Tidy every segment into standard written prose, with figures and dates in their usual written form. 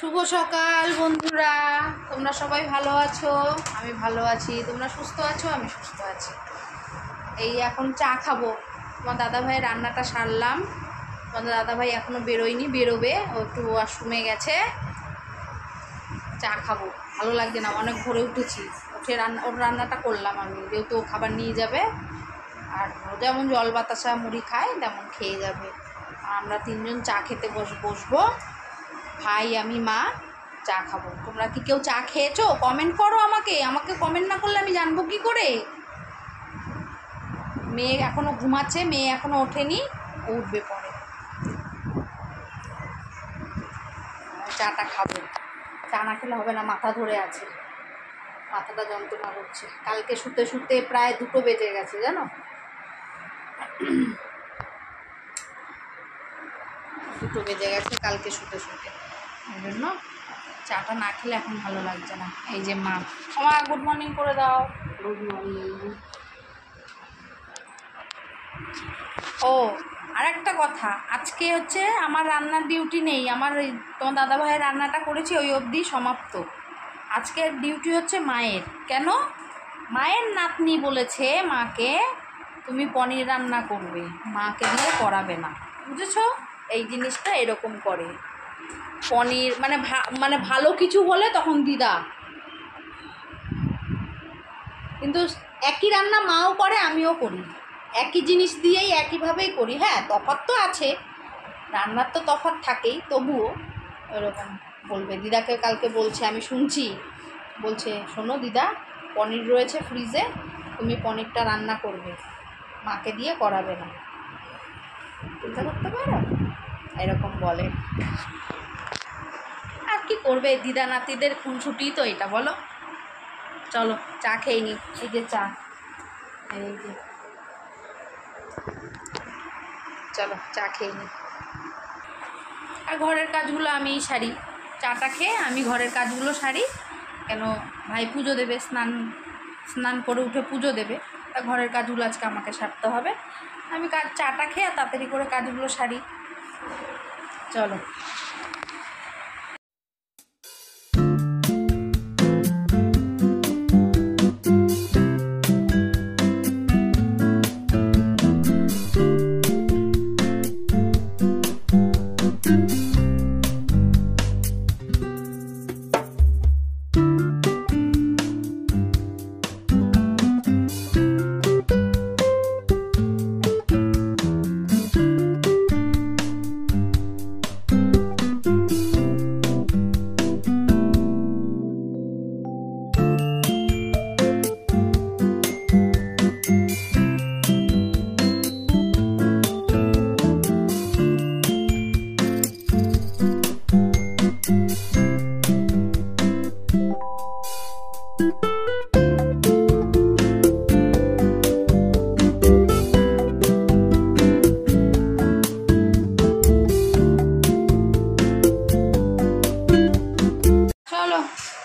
শুভ সকাল বন্ধুরা, তোমরা সবাই ভালো আছো? আমি ভালো আছি। তোমরা সুস্থ আছো? আমি সুস্থ আছি। এই এখন চা খাবো। তোমার দাদাভাই রান্নাটা সারলাম। তোমাদের দাদাভাই এখনও বেরোয়নি, বেরোবে। ও একটু ওয়াশরুমে গেছে। চা খাবো। ভালো লাগছে না, অনেক ভোরে উঠেছি, উঠে ওর রান্নাটা করলাম আমি, যেহেতু ও খাবার নিয়ে যাবে। আর যেমন জল বাতাসা মুড়ি খায় তেমন খেয়ে যাবে। আমরা তিনজন চা খেতে বসবো, ভাই আমি মা চা খাবো। তোমরা কি কেউ চা খেয়েছো? কমেন্ট করো আমাকে কমেন্ট না করলে আমি জানবো কি করে? মেয়ে এখনো ঘুমাচ্ছে, মেয়ে এখনো ওঠেনি, উঠবে পরে। চাটা খাবো। চা না খেলে হবে না, মাথা ধরে আছে, মাথাটা যন্ত্রণা করছে। কালকে শুতে শুতে প্রায় 2টো বেজে গেছে জানো। 2টো বেজে গেছে কালকে শুতে শুতে। ওই জন্য চাটা না খেলে এখন ভালো লাগছে না। এই যে মা, আমার গুড মর্নিং করে দাও। Good morning. ও আর একটা কথা, আজকে হচ্ছে আমার রান্নার ডিউটি নেই। আমার তোমার দাদাভাইয়ের রান্নাটা করেছি, ওই অবধি সমাপ্ত। আজকের ডিউটি হচ্ছে মায়ের। কেন? মায়ের নাতনি বলেছে মাকে তুমি পনির রান্না করবে, মাকে দিয়ে করাবে না। বুঝেছো? এই জিনিসটা এরকম করে। পনির মানে ভালো কিছু হলে তখন দিদা, কিন্তু একই রান্না মাও করে আমিও করি, একই জিনিস দিয়েই একইভাবেই করি। হ্যাঁ, তফাৎ তো আছে, রান্নার তো তফাৎ থাকেই, তবুও এরকম বলবে। দিদাকে কালকে বলছে, আমি শুনছি, বলছে শোনো দিদা, পনির রয়েছে ফ্রিজে, তুমি পনিরটা রান্না করবে, মাকে দিয়ে করাবে না। চিন্তা করতে পারো, এরকম বলে। আর কি করবে, দিদা নাতিদের খুনসুটি তো এটা, বলো। চলো চা খেয়ে নি। এই যে চা, এই যে, চলো চা খেয়ে নি। আর ঘরের কাজগুলো আমিই সারি। চাটা খেয়ে আমি ঘরের কাজগুলো সারি। কেন? ভাই পুজো দেবে, স্নান করে উঠে পুজো দেবে, তা ঘরের কাজগুলো আজকে আমাকে সারতে হবে। আমি চাটা খেয়ে তাড়াতাড়ি করে কাজগুলো সারি। চলো।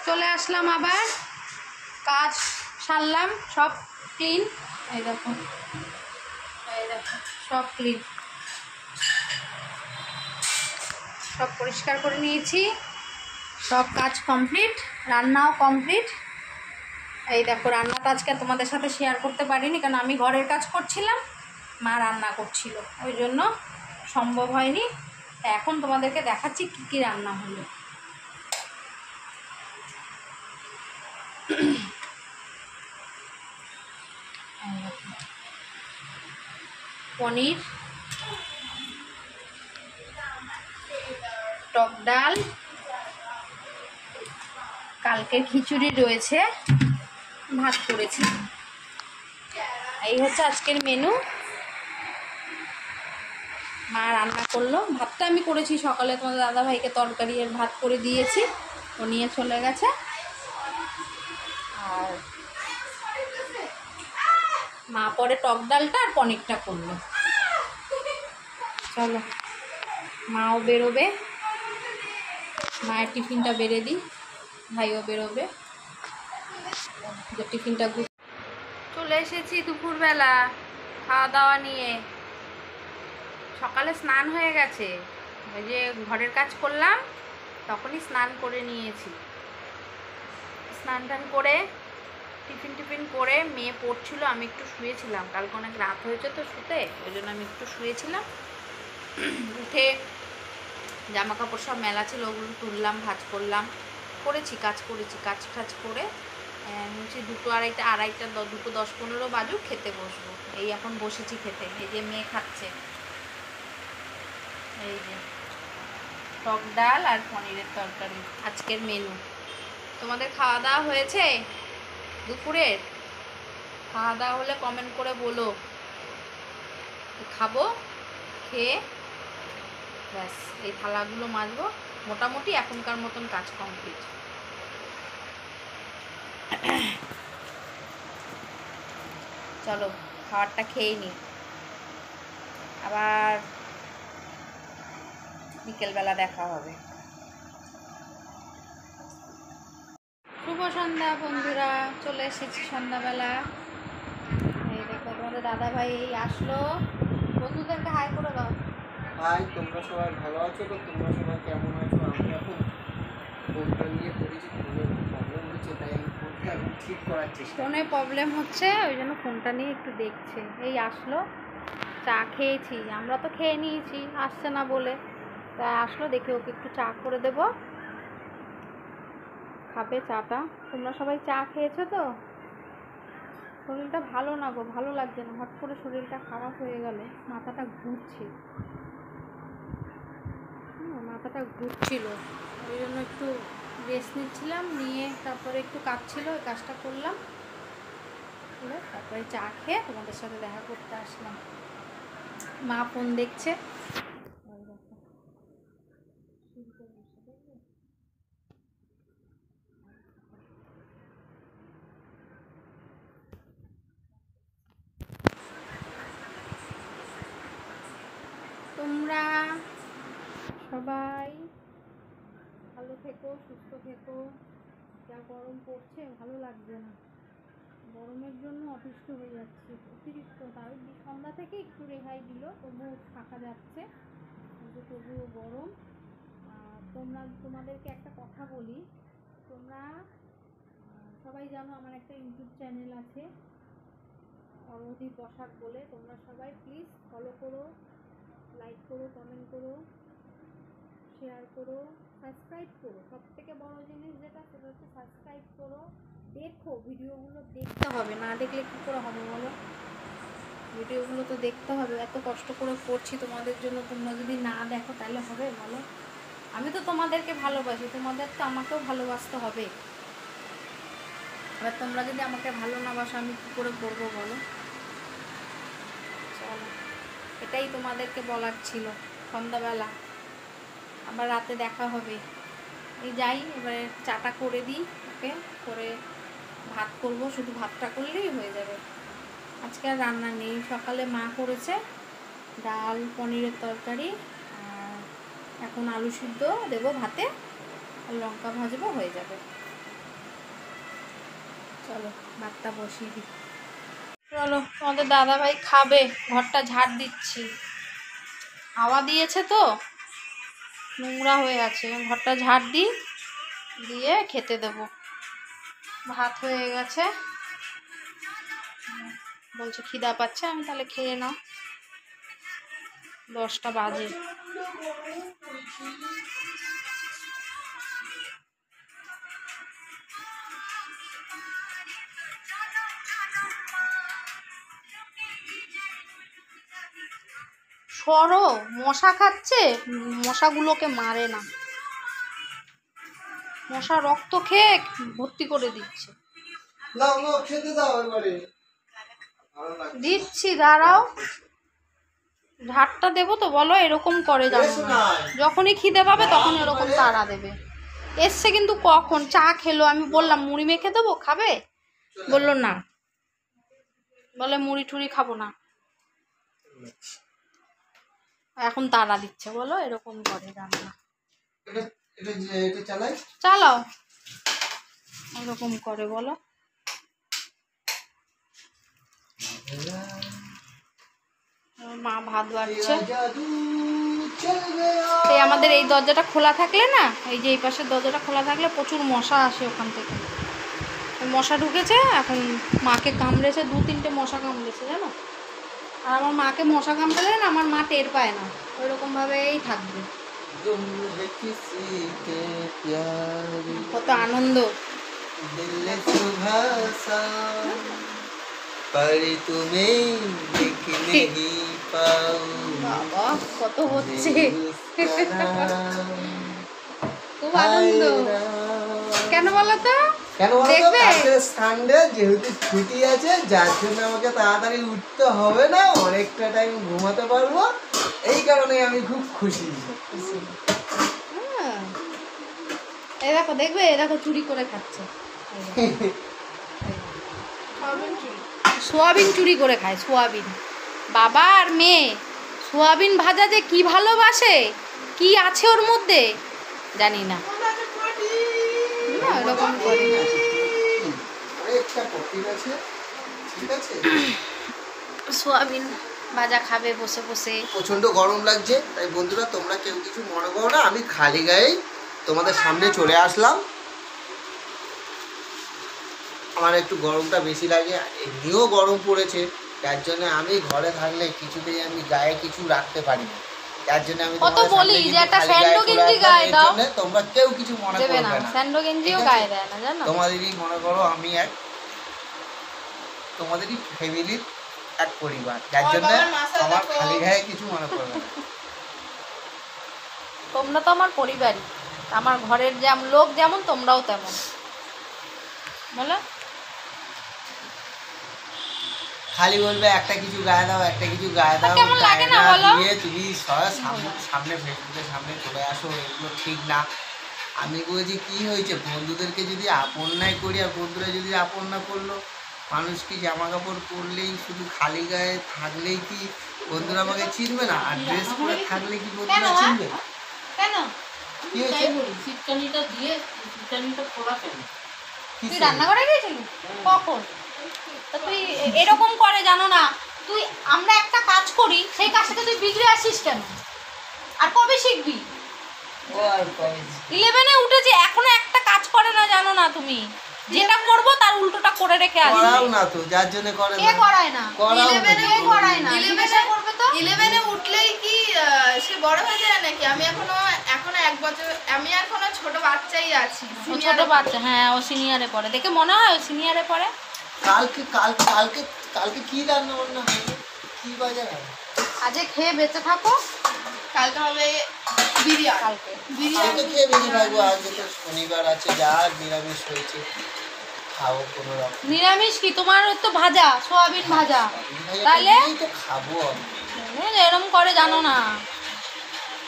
চলে আসলাম, আবার কাজ সারলাম, সব ক্লিন। এই দেখো, সব ক্লিন, সব পরিষ্কার করে নিয়েছি, সব কাজ কমপ্লিট, রান্নাও কমপ্লিট। এই দেখো, রান্নাটা আজকে তোমাদের সাথে শেয়ার করতে পারিনি, কারণ আমি ঘরের কাজ করছিলাম, মা রান্না করছিল, ওই জন্য সম্ভব হয়নি। এখন তোমাদেরকে দেখাচ্ছি কি কি রান্না হলো। পনির, টক ডাল, কালকের খিচুড়ি রয়েছে, ভাত করেছি। এই হচ্ছে আজকের মেনু। মা রান্না করলো, ভাতটা আমি করেছি সকালে, তোমাদের দাদাভাইকে তরকারি আর ভাত করে দিয়েছি, ও নিয়ে চলে গেছে। আর মা পরে টক ডালটা আর পনিরটা করলো। চলো, মাও বেরোবে, মায়ের টিফিনটা বেড়ে দিই, ভাইও বেরোবে। টিফিনটা চলে এসেছি দুপুরবেলা খাওয়া দাওয়া নিয়ে। সকালে স্নান হয়ে গেছে, ওই যে ঘরের কাজ করলাম, তখনই স্নান করে নিয়েছি। স্নান টান করে টিফিন করে মেয়ে পড়ছিল, আমি একটু শুয়েছিলাম, কালকে অনেক রাত হয়েছে তো শুতে, ওই জন্য আমি একটু শুয়েছিলাম। উঠে জামা কাপড় সব মেলা ছিল, ওগুলো তুললাম, ভাঁজ করলাম, কাজ করে বলছি 2:30 বাজুক, খেতে বসবো। এই এখন বসেছি খেতে। এই যে মেয়ে খাচ্ছে, এই যে টক ডাল আর পনিরের তরকারি আজকের মেনু। তোমাদের খাওয়া দাওয়া হয়েছে? দুপুরের খাওয়া দাওয়া হলে কমেন্ট করে বলো, খাবো। খেয়ে ব্যাস এই থালাগুলো মাজবো। মোটামুটি এখনকার মতন কাজ কমপ্লিট। চলো খাবারটা খেয়ে নিই, আবার বিকেলবেলা দেখা হবে। শুভ সন্ধ্যা বন্ধুরা, চলে এসেছি সন্ধ্যাবেলা। এই দেখো তোমাদের দাদা ভাই এই আসলো, বন্ধুদেরকে হাই করে দাও। হাই, তোমরা সবাই ভালো আছো তো? তোমরা সবাই কেমন আছো? আমি এখন ফোনটা নিয়ে পড়েছি, ফোনের প্রবলেম হচ্ছে, তাই আমি ফোনটা এখন ঠিক করার চেষ্টা। ফোনে প্রবলেম হচ্ছে, ওই জন্য ফোনটা নিয়ে একটু দেখছে। এই আসলো, চা খেয়েছি, আমরা তো খেয়ে নিয়েছি, আসছে না বলে, তাই আসলো, দেখে ওকে একটু চা করে দেব, খাবে চাটা। তোমরা সবাই চা খেয়েছো তো? শরীরটা ভালো না গো, ভালো লাগছে না, হট করে শরীরটা খারাপ হয়ে গেল, মাথাটা ঘুরছে, মাথাটা ঘুরছিল, ওই জন্য একটু রেস্ট নিচ্ছিলাম, নিয়ে তারপরে একটু কাজ ছিল, ওই কাজটা করলাম, তারপরে চা খেয়ে তোমাদের সাথে দেখা করতে আসলাম। মা ফোন দেখছে। তোমরা সবাই ভালো থেকো, সুস্থ থেকো। যা গরম পড়ছে, ভালো লাগছে না, গরমের জন্য অতিষ্ঠ হয়ে যাচ্ছে অতিরিক্ত। তার সন্ধ্যা থেকে একটু রেহাই দিল, তবুও থাকা যাচ্ছে, কিন্তু তবুও গরম। তোমাদেরকে একটা কথা বলি, তোমরা সবাই জানো আমার একটা ইউটিউব চ্যানেল আছে অরুধি পোশাক বলে। তোমরা সবাই প্লিজ ফলো করো, লাইক করো, কমেন্ট করো, শেয়ার করো, সাবস্ক্রাইব করো। সব থেকে বড় জিনিস যেটা, সেটা হচ্ছে সাবস্ক্রাইব করো। দেখো, ভিডিওগুলো দেখতে হবে, না দেখলে কী করে হবে বলো? ভিডিওগুলো তো দেখতে হবে, এত কষ্ট করে করছি তোমাদের জন্য, তোমরা যদি না দেখো তাহলে হবে বলো? আমি তো তোমাদেরকে ভালোবাসি, তোমাদের তো আমাকেও ভালোবাসতে হবে। এবার তোমরা যদি আমাকে ভালো না বাসো, আমি কী করে করবো বলো? চলো, এটাই তোমাদেরকে বলার ছিল সন্ধ্যাবেলা, আবার রাতে দেখা হবে। এই যাই, এবারে চাটা করে দিই ওকে, করে ভাত করব, শুধু ভাতটা করলেই হয়ে যাবে। আজকে আর রান্না নেই, সকালে মা করেছে ডাল, পনিরের তরকারি, আর এখন আলু সিদ্ধ দেবো ভাতে, আর লঙ্কা ভাজবো, হয়ে যাবে। চলো ভাতটা বসিয়ে দিই। চলো, তোমাদের দাদাভাই খাবে, ঘরটা ঝাড় দিচ্ছি, হাওয়া দিয়েছে তো নোংরা হয়ে আছে, ঘরটা ঝাড় দিই, দিয়ে খেতে দেব। ভাত হয়ে গেছে, বলছে খিদা পাচ্ছে, আমি তাহলে খেয়ে নাও, 10টা বাজে। সরো, মশা খাচ্ছে, মশাগুলোকে মারে না, মশা রক্ত খেয়ে ভর্তি করে দিচ্ছে। দিচ্ছি, দাঁড়াও, ঝাড়টা দেবো তো বলো, এরকম করে জানো না, যখনই খিদে পাবে তখন এরকম তাড়া দেবে। এসছে কিন্তু কখন, চা খেলো, আমি বললাম মুড়ি মেখে দেবো, খাবে? বললো না, বলে মুড়ি টুড়ি খাবো না, এখন তাড়া দিচ্ছে, বলো এরকম করে জানো না, চালাও, এরকম করে বলো। মা ভাত বাড়ছে, चल गया। এই আমাদের এই দরজাটা খোলা থাকলে না, এই যে এই পাশের দরজাটা খোলা থাকলে প্রচুর মশা আসে ওখান থেকে। মশা ঢুকেছে এখন, মাকে কামড়েছে, 2-3টে মশা কামড়েছে জানো। আর আমার মাকে মশা কামড়ালে না আমার মা টের পায় না, ওইরকমভাবেই থাকবে। तुम है किसी के प्यारी, কত আনন্দ। दिल सुबह सा, पर तुम्हें देख नहीं पाऊं। বাবা কত হচ্ছে, খুব हाय আনন্দ। राम। কেন বলো তো? কেন বলো তো? দেখবে? কালকে সানডে যেহেতু ছুটি আছে, যার জন্য আমাকে তাড়াতাড়ি উঠতে হবে না, অনেকটা টাইম ঘুমাতে পারবো, এই কারণে আমি খুব খুশি। হ্যাঁ। এই দেখো, দেখবে, এই দেখো চুরি করে খাচ্ছে। সোয়াবিন চুরি করে খায়, সোয়াবিন। বাবা আর মেয়ে সোয়াবিন ভাজা যে কি ভালোবাসে, কি আছে ওর মধ্যে জানি না। না, এরকম করি না। একটা পকেট আছে, ঠিক আছে। সোয়াবিন ভাজা খাবে বসে বসে। প্রচন্ড গরম লাগছে, তাই বন্ধুরা তোমরা কেউ কিছু মনে করো না, আমি খালি গায়ে তোমাদের সামনে চলে আসলাম। আমার একটু গরমটা বেশি লাগে, এমনিও গরম পড়েছে, যার জন্য আমি ঘরে থাকলে কিছুতেই আমি গায়ে কিছু রাখতে পারি না, যার জন্য আমি কত তোমাদের বলি সামনে যে কিন্তু একটা খালি গায়ে স্যান্ডো চলে গেঞ্জি আসলাম, গায়ে এর দাও। জন্য তোমরা কেউ কিছু মনে দেবে না, করবে না। স্যান্ডো গেঞ্জিও ঠিক আছে? গায়ে দেয় না জানো। তোমাদেরই মনে করো আমি এক, তোমাদেরই ফ্যামিলির এক পরিবার, যার জন্য আমার খালি গায়ে কিছু মনে করবে না। তোমরা তো আমার পরিবারই, আমার ঘরের যেমন লোক যেমন তোমরাও তেমন, বলো। খালি বলবে একটা কিছু গায়ে দাও, একটা কিছু গায়ে দাও, কেমন লাগে না বলো? দিয়ে তুমি সামনে ফেসবুকের সামনে চলে আসো, এগুলো ঠিক না। আমি বলছি কি হয়েছে, বন্ধুদেরকে যদি আপন নাই করি আর বন্ধুরা যদি আপন না করলো, মানুষ কি জামা কাপড় পরলেই শুধু খালি গায়ে থাকলেই কি বন্ধুরা আমাকে চিনবে না, আর ড্রেস পরে থাকলে কি বন্ধুরা চিনবে? কেন কি হয়েছে? শীতকানিটা দিয়ে শীতকানিটা খোলা কেন? তুই রান্না করে গিয়েছিলি কখন? তা তুই এরকম করে জানো না, তুই আমরা একটা কাজ করি সেই কাজটাকে তুই বিগড়ে আসিস কেন? আর কবে শিখবি? ও আর কবে? 11-এ উঠেছি এখনো একটা কাজ করে না জানো না তুমি, যেটা করব তার উল্টোটা করে রেখে আসবে। করাও না তো, যার জন্য করে কে না। করায় না? করাও না। 11-এ কে করায় না? 11-এ করবে তো। 11-এ উঠলেই কি সে বড় হয়ে যায় নাকি? আমি এখনো 1 বছর, আমি এখনো ছোট বাচ্চাই আছি। ও ছোট বাচ্চা, হ্যাঁ ও সিনিয়রে পড়ে, দেখে মনে হয় ও সিনিয়রে পড়ে। কালকে কি রান্না বান্না হবে, কি বাজার হবে? আজকে খেয়ে বেঁচে থাকো, কালকে হবে বিরিয়ানি। কালকে সেটা খেয়ে বেশি থাকবো, আজকে তো শনিবার আছে, যা নিরামিষ হয়েছে খাবো কোনো রকম। নিরামিষ কি তোমার? তো ভাজা, সোয়াবিন ভাজা। তাহলে তো খাবো আমি। এরম করে জানো না,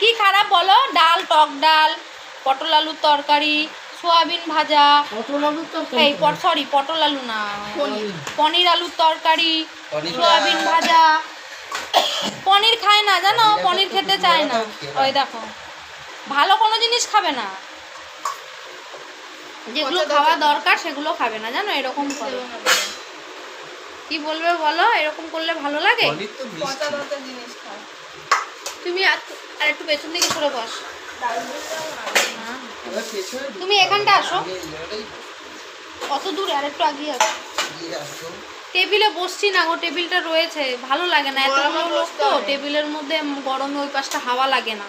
কি খারাপ বলো? ডাল, টক ডাল, পটল আলুর তরকারি, সোয়াবিন ভাজা, পটল আলুর এই সরি পটল আলু না, পনির আলুর তরকারি, পনিরটা- সোয়াবিন ভাজা। পনির খায় না জানো, পনির খেতে চায় না। ওই দেখো, ভালো কোনো জিনিস খাবে না, যেগুলো খাওয়া দরকার সেগুলো খাবে না জানো, এরকম করে। কি বলবে বলো, এরকম করলে ভালো লাগে? পনির তো মিষ্টি। পচা পচা জিনিস খায়। তুমি আর একটু পেছন দিকে সরে বস। এবার পেছনে তুমি এখানটা আসো। আমি এবারেই কত দূর, আর একটু আগিয়ে আসো। দিয়ে আসবো। টেবিলে বসছি না গো, টেবিলটা রয়েছে, ভালো লাগে না, এতগুলো গরমে লোক বসতে তো হবে। টেবিলের মধ্যে গরমে ওই পাশটা হাওয়া লাগে না,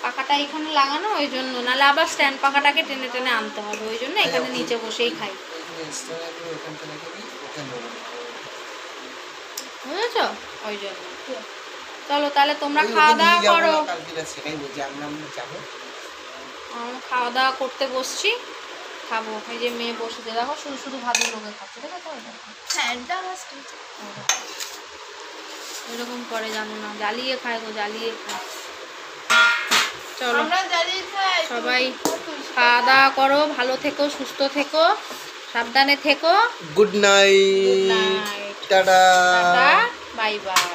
পাখাটা এখানে লাগানো ওই জন্য, নাহলে আবার স্ট্যান্ড পাখাটাকে টেনে টেনে আনতে হবে, ওই জন্য এখানে নিচে বসেই খাই, এক্সট্রা করে ওখানটা রেখে দিই, ওখানে দেবো। বুঝেছ? ওই জন্য চলো তাহলে তোমরা ওই ওকে খাওয়া দাওয়া নিয়ে যাবো করো। না, কালকে রাত সেটাই বলছি, আমরা যাবো। আমরা খাওয়া দাওয়া করতে বসছি, খাবো। এই যে মেয়ে বসেছে দেখো, শুধু শুধু ভাতের লোকে খাচ্ছে, ঠিক আছে? ওই দেখো, ফ্যানটা বাজছে। এরকম করে জানো না, জ্বালিয়ে খায় গো, জ্বালিয়ে খায়। চলো আমরা জ্বালিয়ে খাই। সবাই খাওয়া দাওয়া করো, ভালো থেকো, সুস্থ থেকো, সাবধানে থেকো। Good night, night, tata. Tata, bye bye.